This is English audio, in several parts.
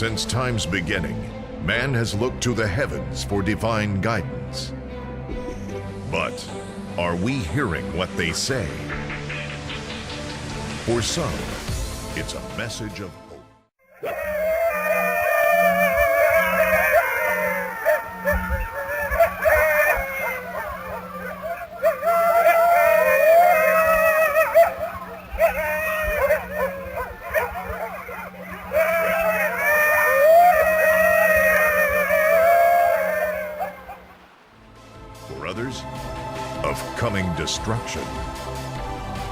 Since time's beginning, man has looked to the heavens for divine guidance. But are we hearing what they say? For some, it's a message of hope. For others, of coming destruction.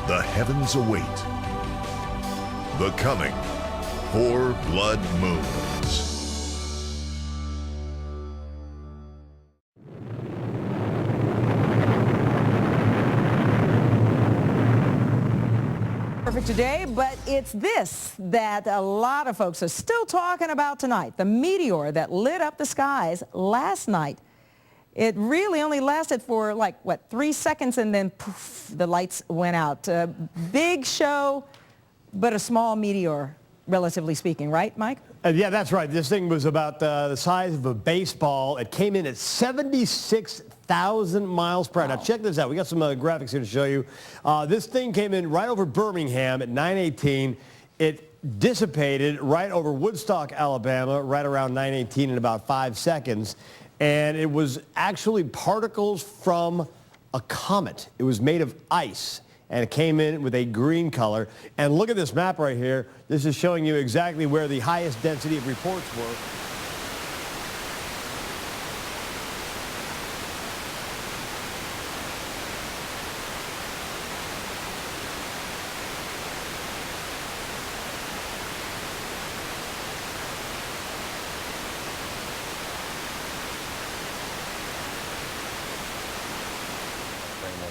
The heavens await the coming 4 blood moons. Perfect today, but it's this that a lot of folks are still talking about tonight. The meteor that lit up the skies last night. It really only lasted for 3 seconds, and then poof, the lights went out. Big show, but a small meteor, relatively speaking, right, Mike? Yeah, that's right. This thing was about the size of a baseball. It came in at 76,000 miles per hour. Now, check this out. We got some graphics here to show you. This thing came in right over Birmingham at 9:18. It dissipated right over Woodstock, Alabama, right around 9:18 in about 5 seconds. And it was actually particles from a comet. It was made of ice, and it came in with a green color. And look at this map right here. This is showing you exactly where the highest density of reports were.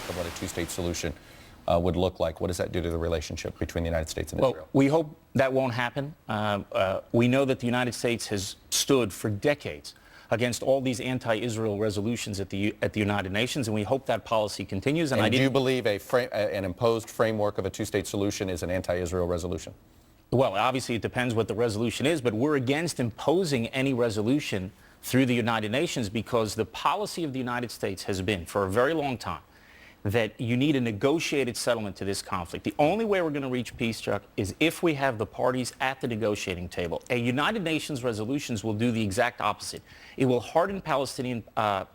Of what a two-state solution would look like. What does that do to the relationship between the United States and Israel? Well, we hope that won't happen. We know that the United States has stood for decades against all these anti-Israel resolutions at the United Nations, and we hope that policy continues. And do you believe an imposed framework of a two-state solution is an anti-Israel resolution? Well, obviously it depends what the resolution is, but we're against imposing any resolution through the United Nations because the policy of the United States has been for a very long time that you need a negotiated settlement to this conflict. The only way we're going to reach peace, Chuck, is if we have the parties at the negotiating table. A United Nations resolutions will do the exact opposite. It will harden Palestinian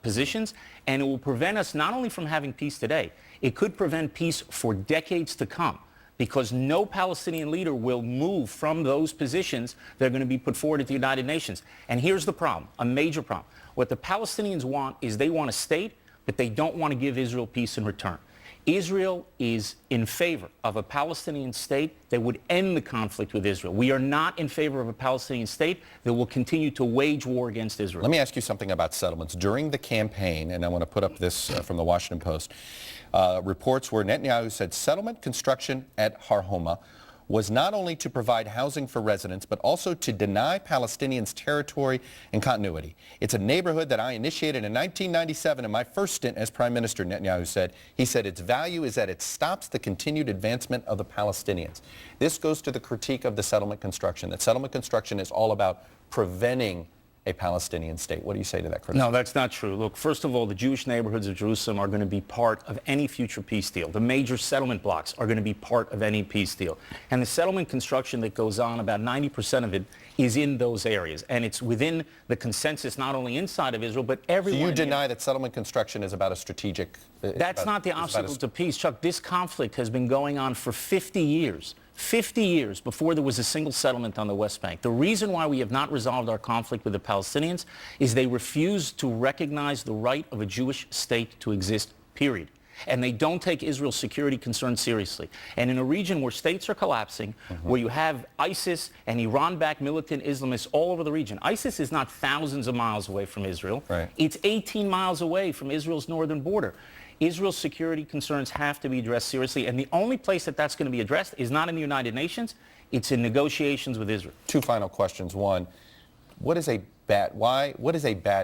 positions, and it will prevent us not only from having peace today, it could prevent peace for decades to come, because no Palestinian leader will move from those positions that are going to be put forward at the United Nations. And here's the problem, a major problem. What the Palestinians want is they want a state, but they don't want to give Israel peace in return. Israel is in favor of a Palestinian state that would end the conflict with Israel. We are not in favor of a Palestinian state that will continue to wage war against Israel. Let me ask you something about settlements. During the campaign, and I want to put up this from the Washington Post, reports where Netanyahu said settlement construction at Har Homa was not only to provide housing for residents, but also to deny Palestinians territory and continuity. It's a neighborhood that I initiated in 1997 in my first stint as Prime Minister, Netanyahu said. He said its value is that it stops the continued advancement of the Palestinians. This goes to the critique of the settlement construction, that settlement construction is all about preventing a Palestinian state. What do you say to that criticism? No, that's not true. Look, first of all, the Jewish neighborhoods of Jerusalem are going to be part of any future peace deal. The major settlement blocks are going to be part of any peace deal. And the settlement construction that goes on, about 90% of it is in those areas. And it's within the consensus not only inside of Israel, but everyone. So you deny that settlement construction is about a strategic... That's not the obstacle to peace. Chuck, this conflict has been going on for 50 years. 50 years before there was a single settlement on the West Bank. The reason why we have not resolved our conflict with the Palestinians is they refuse to recognize the right of a Jewish state to exist, period. And they don't take Israel's security concerns seriously. And in a region where states are collapsing, where you have ISIS and Iran-backed militant Islamists all over the region. ISIS is not thousands of miles away from Israel. Right. It's 18 miles away from Israel's northern border. Israel's security concerns have to be addressed seriously, and the only place that that's going to be addressed is not in the United Nations, it's in negotiations with Israel. Two final questions. One, what is a bad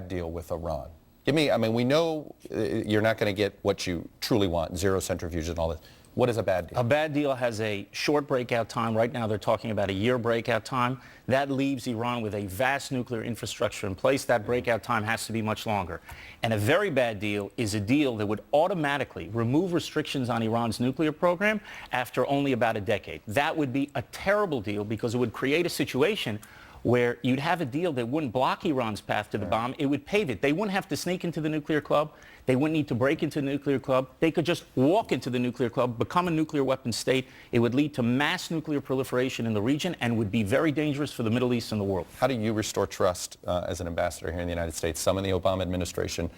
deal with Iran? Give me, I mean, we know you're not going to get what you truly want, zero centrifuges and all this. What is a bad deal? A bad deal has a short breakout time. Right now they're talking about a year breakout time. That leaves Iran with a vast nuclear infrastructure in place. That breakout time has to be much longer. And a very bad deal is a deal that would automatically remove restrictions on Iran's nuclear program after only about a decade. That would be a terrible deal because it would create a situation where you'd have a deal that wouldn't block Iran's path to the bomb. It would pave it. They wouldn't have to sneak into the nuclear club. They wouldn't need to break into the nuclear club. They could just walk into the nuclear club, become a nuclear weapon state. It would lead to mass nuclear proliferation in the region and would be very dangerous for the Middle East and the world. How do you restore trust as an ambassador here in the United States? Some in the Obama administration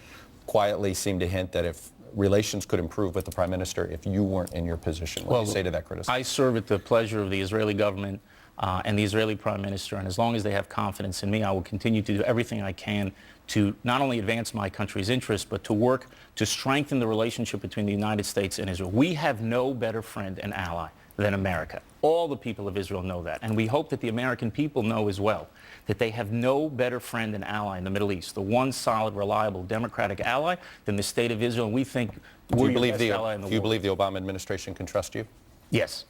quietly seemed to hint that if relations could improve with the prime minister if you weren't in your position. What do you say to that criticism? I serve at the pleasure of the Israeli government and the Israeli prime minister, and as long as they have confidence in me, I will continue to do everything I can to not only advance my country's interests, but to work to strengthen the relationship between the United States and Israel. We have no better friend and ally than America. All the people of Israel know that, and we hope that the American people know as well that they have no better friend and ally in the Middle East, the one solid, reliable, democratic ally than the state of Israel, and we think we're your best ally in the world. Do you believe the Obama administration can trust you? Yes.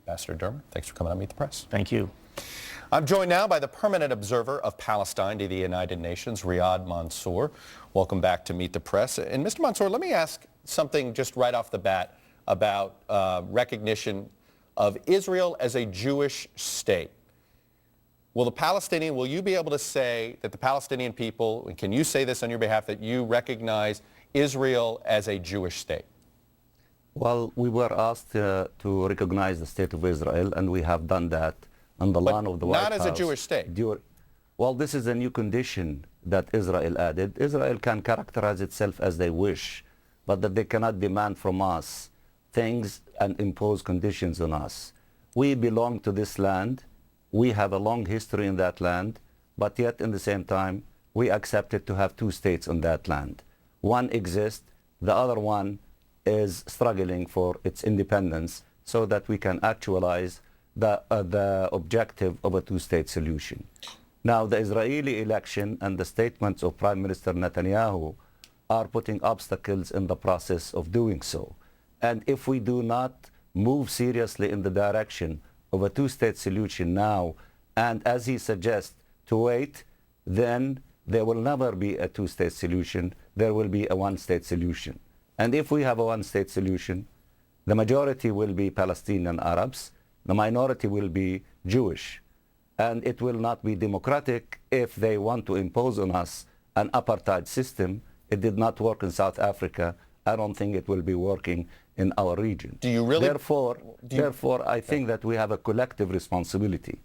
Ambassador Dermer, thanks for coming on Meet the Press. Thank you. I'm joined now by the permanent observer of Palestine to the United Nations, Riyad Mansour. Welcome back to Meet the Press. And Mr. Mansour, let me ask something just right off the bat about recognition of Israel as a Jewish state. Will you be able to say that the Palestinian people, and can you say this on your behalf, that you recognize Israel as a Jewish state? Well, we were asked to recognize the state of Israel, and we have done that on the lawn of the White House. Not as a Jewish state. Well, this is a new condition that Israel added. Israel can characterize itself as they wish, but that they cannot demand from us things and impose conditions on us. We belong to this land. We have a long history in that land, but yet in the same time, we accepted to have two states on that land. One exists, the other one is struggling for its independence so that we can actualize the objective of a two-state solution. Now, the Israeli election and the statements of Prime Minister Netanyahu are putting obstacles in the process of doing so. And if we do not move seriously in the direction of a two-state solution now, and as he suggests, to wait, then there will never be a two-state solution. There will be a one-state solution. And if we have a one-state solution, the majority will be Palestinian Arabs, the minority will be Jewish. And it will not be democratic if they want to impose on us an apartheid system. It did not work in South Africa. I don't think it will be working in our region. Do you really? Therefore, I think that we have a collective responsibility,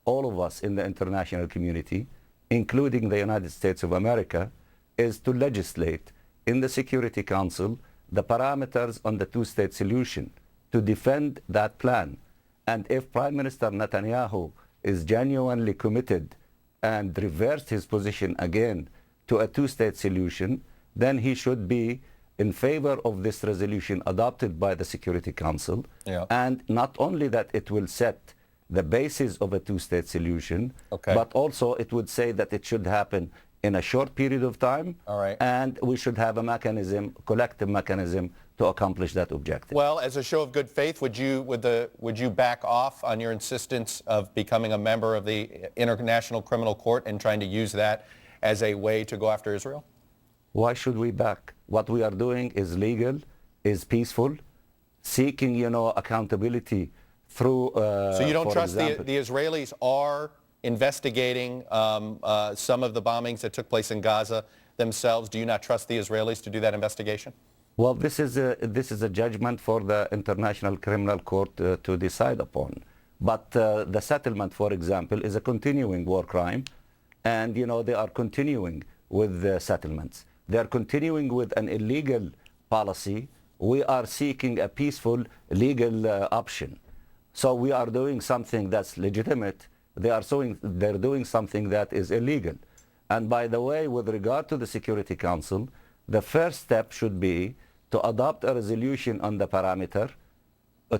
all of us in the international community, including the United States of America, is to legislate in the Security Council the parameters on the two-state solution, to defend that plan. And if Prime Minister Netanyahu is genuinely committed and reversed his position again to a two-state solution, then he should be in favor of this resolution adopted by the Security Council. Yeah. And not only that it will set the basis of a two-state solution, okay, but also it would say that it should happen in a short period of time, all right, and we should have a mechanism, collective mechanism, to accomplish that objective. Well, as a show of good faith, would you back off on your insistence of becoming a member of the International Criminal Court and trying to use that as a way to go after Israel? Why should we back? What we are doing is legal, is peaceful, seeking, accountability through. So you don't trust the Israelis are investigating some of the bombings that took place in Gaza themselves? Do you not trust the Israelis to do that investigation? Well, this is a judgment for the International Criminal Court to decide upon. But the settlement, for example, is a continuing war crime, and they are continuing with the settlements. They are continuing with an illegal policy. We are seeking a peaceful legal option. So we are doing something that's legitimate. They're doing something that is illegal. And by the way, with regard to the Security Council, the first step should be to adopt a resolution on the parameter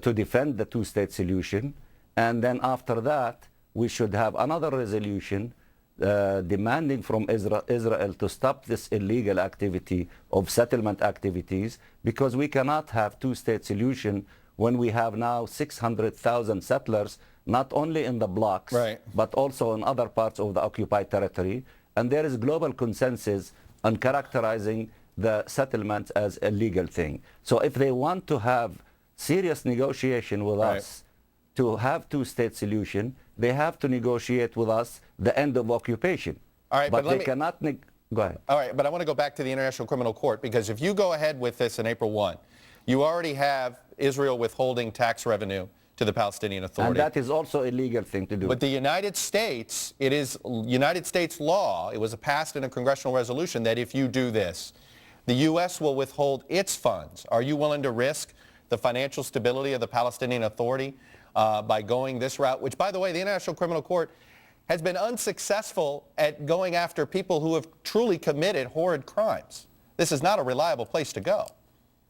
to defend the two-state solution. And then after that, we should have another resolution demanding from Israel to stop this illegal activity of settlement activities, because we cannot have two-state solution when we have now 600,000 settlers, not only in the blocks, right, but also in other parts of the occupied territory. And there is global consensus on characterizing the settlement as a legal thing. So if they want to have serious negotiation with right, us to have two-state solution, they have to negotiate with us the end of occupation. All right, but but they cannot... Go ahead. All right, but I want to go back to the International Criminal Court, because if you go ahead with this in April 1, you already have Israel withholding tax revenue to the Palestinian Authority. And that is also a legal thing to do. But the United States, it is United States law, it was passed in a congressional resolution that if you do this, the U.S. will withhold its funds. Are you willing to risk the financial stability of the Palestinian Authority by going this route, which, by the way, the International Criminal Court has been unsuccessful at going after people who have truly committed horrid crimes? This is not a reliable place to go.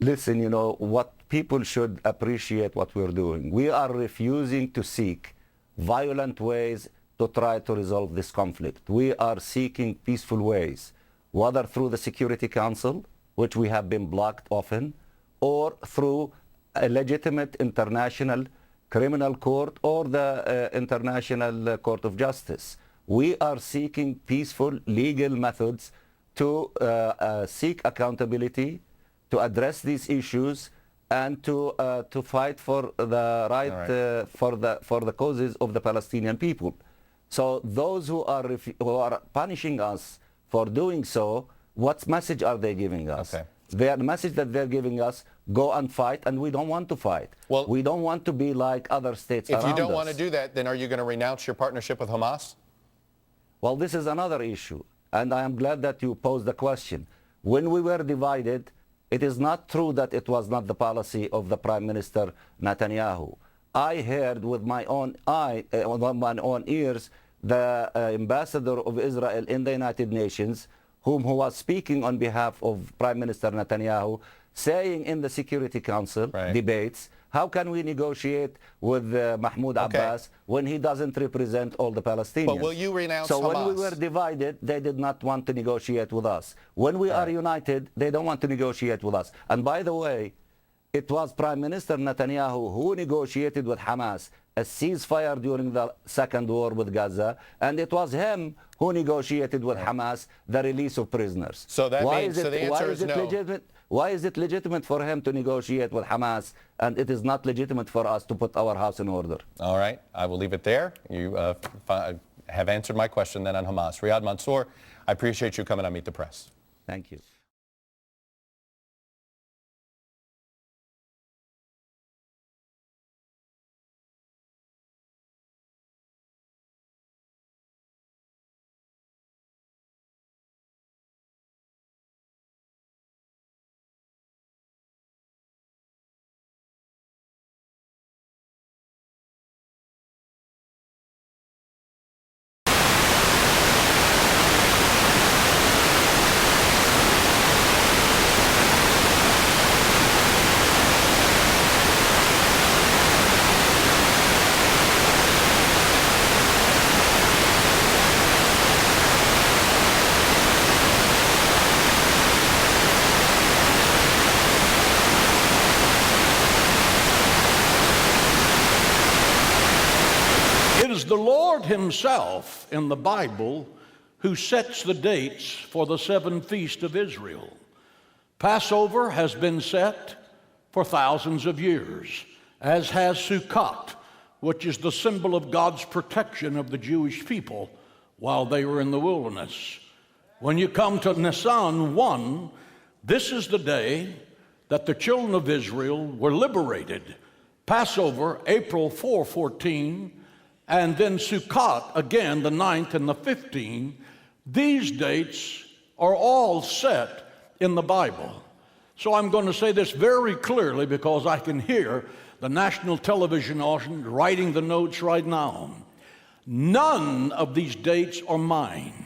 Listen, you know, what people should appreciate what we're doing. We are refusing to seek violent ways to try to resolve this conflict. We are seeking peaceful ways, whether through the Security Council, which we have been blocked often, or through a legitimate international criminal court or the International Court of Justice. We are seeking peaceful legal methods to seek accountability, to address these issues, and to fight for the right, for the causes of the Palestinian people. So those who are punishing us for doing so, what message are they giving us? Okay. The message that they're giving us: go and fight, and we don't want to fight. Well, we don't want to be like other states around us. If you don't want to do that, then are you going to renounce your partnership with Hamas? Well, this is another issue, and I am glad that you posed the question. When we were divided, it is not true that it was not the policy of the Prime Minister Netanyahu. I heard with my own ears the ambassador of Israel in the United Nations, who was speaking on behalf of Prime Minister Netanyahu, saying in the Security Council debates, how can we negotiate with Mahmoud Abbas when he doesn't represent all the Palestinians? But will you renounce Hamas? So when we were divided, they did not want to negotiate with us. When we are united, they don't want to negotiate with us. And by the way, it was Prime Minister Netanyahu who negotiated with Hamas a ceasefire during the second war with Gaza, and it was him who negotiated with Hamas the release of prisoners. So that means, so the answer is no. Why is it legitimate for him to negotiate with Hamas, and it is not legitimate for us to put our house in order? All right, I will leave it there. You have answered my question then on Hamas. Riyad Mansour, I appreciate you coming on Meet the Press. Thank you. It is the Lord himself in the Bible who sets the dates for the 7 feasts of Israel. Passover has been set for thousands of years, as has Sukkot, which is the symbol of God's protection of the Jewish people while they were in the wilderness. When you come to Nisan 1, this is the day that the children of Israel were liberated. Passover, April 4:14, and then Sukkot, again, the 9th and the 15th. These dates are all set in the Bible. So I'm going to say this very clearly because I can hear the national television audience writing the notes right now. None of these dates are mine.